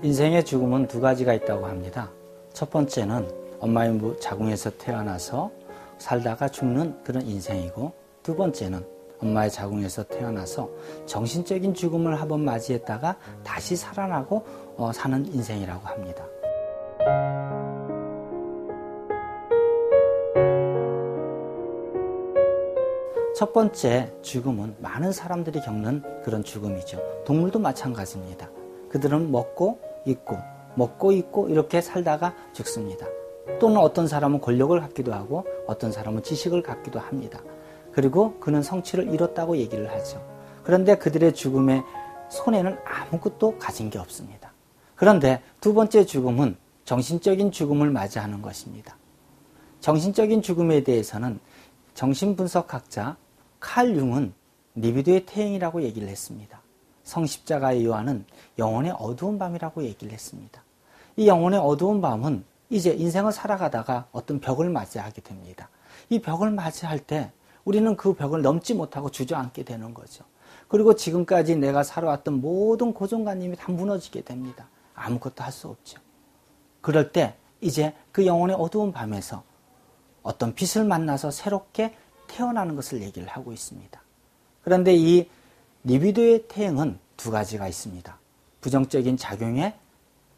인생의 죽음은 두 가지가 있다고 합니다. 첫 번째는 엄마의 자궁에서 태어나서 살다가 죽는 그런 인생이고, 두 번째는 엄마의 자궁에서 태어나서 정신적인 죽음을 한번 맞이했다가 다시 살아나고 사는 인생이라고 합니다. 첫 번째 죽음은 많은 사람들이 겪는 그런 죽음이죠. 동물도 마찬가지입니다. 그들은 먹고 있고 이렇게 살다가 죽습니다. 또는 어떤 사람은 권력을 갖기도 하고 어떤 사람은 지식을 갖기도 합니다. 그리고 그는 성취를 이뤘다고 얘기를 하죠. 그런데 그들의 죽음의 손에는 아무것도 가진 게 없습니다. 그런데 두 번째 죽음은 정신적인 죽음을 맞이하는 것입니다. 정신적인 죽음에 대해서는 정신분석학자 칼 융은 리비도의 퇴행이라고 얘기를 했습니다. 성십자가의 요한은 영혼의 어두운 밤이라고 얘기를 했습니다. 이 영혼의 어두운 밤은 이제 인생을 살아가다가 어떤 벽을 맞이하게 됩니다. 이 벽을 맞이할 때 우리는 그 벽을 넘지 못하고 주저앉게 되는 거죠. 그리고 지금까지 내가 살아왔던 모든 고정관념이 다 무너지게 됩니다. 아무것도 할 수 없죠. 그럴 때 이제 그 영혼의 어두운 밤에서 어떤 빛을 만나서 새롭게 태어나는 것을 얘기를 하고 있습니다. 그런데 이 리비도의 퇴행은 두 가지가 있습니다. 부정적인 작용의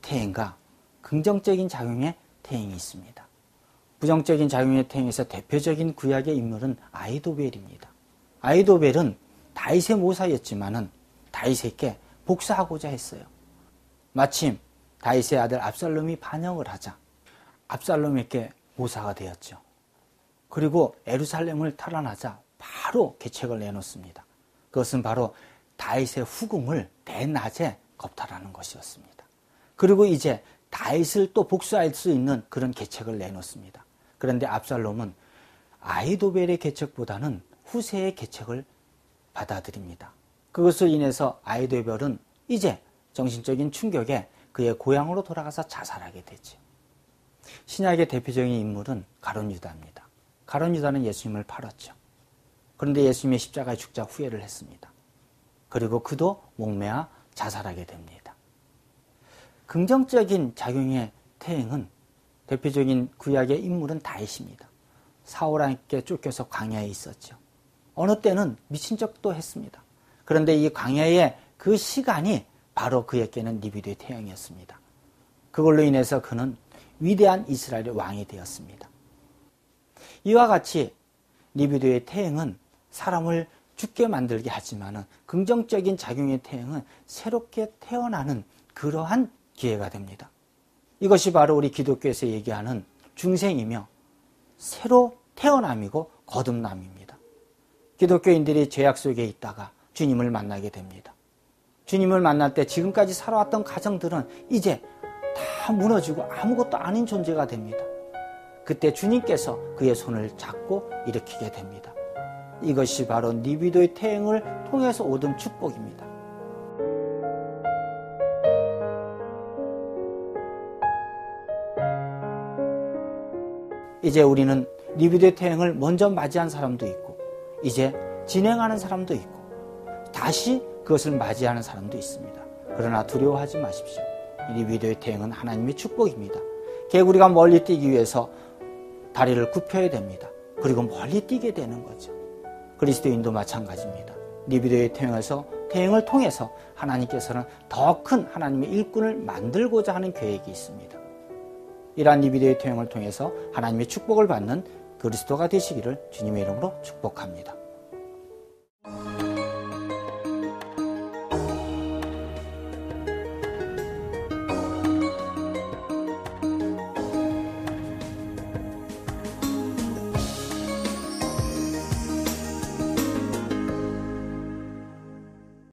퇴행과 긍정적인 작용의 퇴행이 있습니다. 부정적인 작용의 퇴행에서 대표적인 구약의 인물은 아히도벨입니다. 아히도벨은 다윗의 모사였지만은 다윗에게 복수하고자 했어요. 마침 다윗의 아들 압살롬이 반역을 하자 압살롬에게 모사가 되었죠. 그리고 예루살렘을 탈환하자 바로 계책을 내놓습니다. 그것은 바로 다윗의 후궁을 대낮에 겁탈하는 것이었습니다. 그리고 이제 다윗을 또 복수할 수 있는 그런 계책을 내놓습니다. 그런데 압살롬은 아히도벨의 계책보다는 후세의 계책을 받아들입니다. 그것을 인해서 아히도벨은 이제 정신적인 충격에 그의 고향으로 돌아가서 자살하게 되죠. 신약의 대표적인 인물은 가룟 유다입니다. 가룟 유다는 예수님을 팔았죠. 그런데 예수님의 십자가에 죽자 후회를 했습니다. 그리고 그도 목매아 자살하게 됩니다. 긍정적인 작용의 퇴행은 대표적인 구약의 인물은 다윗입니다. 사울에게 쫓겨서 광야에 있었죠. 어느 때는 미친 척도 했습니다. 그런데 이 광야의 그 시간이 바로 그에게는 리비도의 태양이었습니다. 그걸로 인해서 그는 위대한 이스라엘의 왕이 되었습니다. 이와 같이 리비도의 태행은 사람을 죽게 만들게 하지만 긍정적인 작용의 태행은 새롭게 태어나는 그러한 기회가 됩니다. 이것이 바로 우리 기독교에서 얘기하는 중생이며 새로 태어남이고 거듭남입니다. 기독교인들이 죄악 속에 있다가 주님을 만나게 됩니다. 주님을 만날 때 지금까지 살아왔던 가정들은 이제 다 무너지고 아무것도 아닌 존재가 됩니다. 그때 주님께서 그의 손을 잡고 일으키게 됩니다. 이것이 바로 리비도의 퇴행을 통해서 얻은 축복입니다. 이제 우리는 리비도의 퇴행을 먼저 맞이한 사람도 있고 이제 진행하는 사람도 있고 다시 그것을 맞이하는 사람도 있습니다. 그러나 두려워하지 마십시오. 리비도의 퇴행은 하나님의 축복입니다. 개구리가 멀리 뛰기 위해서 다리를 굽혀야 됩니다. 그리고 멀리 뛰게 되는 거죠. 그리스도인도 마찬가지입니다. 리비도의 퇴행을 통해서 하나님께서는 더 큰 하나님의 일꾼을 만들고자 하는 계획이 있습니다. 이러한 리비도의 퇴행을 통해서 하나님의 축복을 받는 그리스도가 되시기를 주님의 이름으로 축복합니다.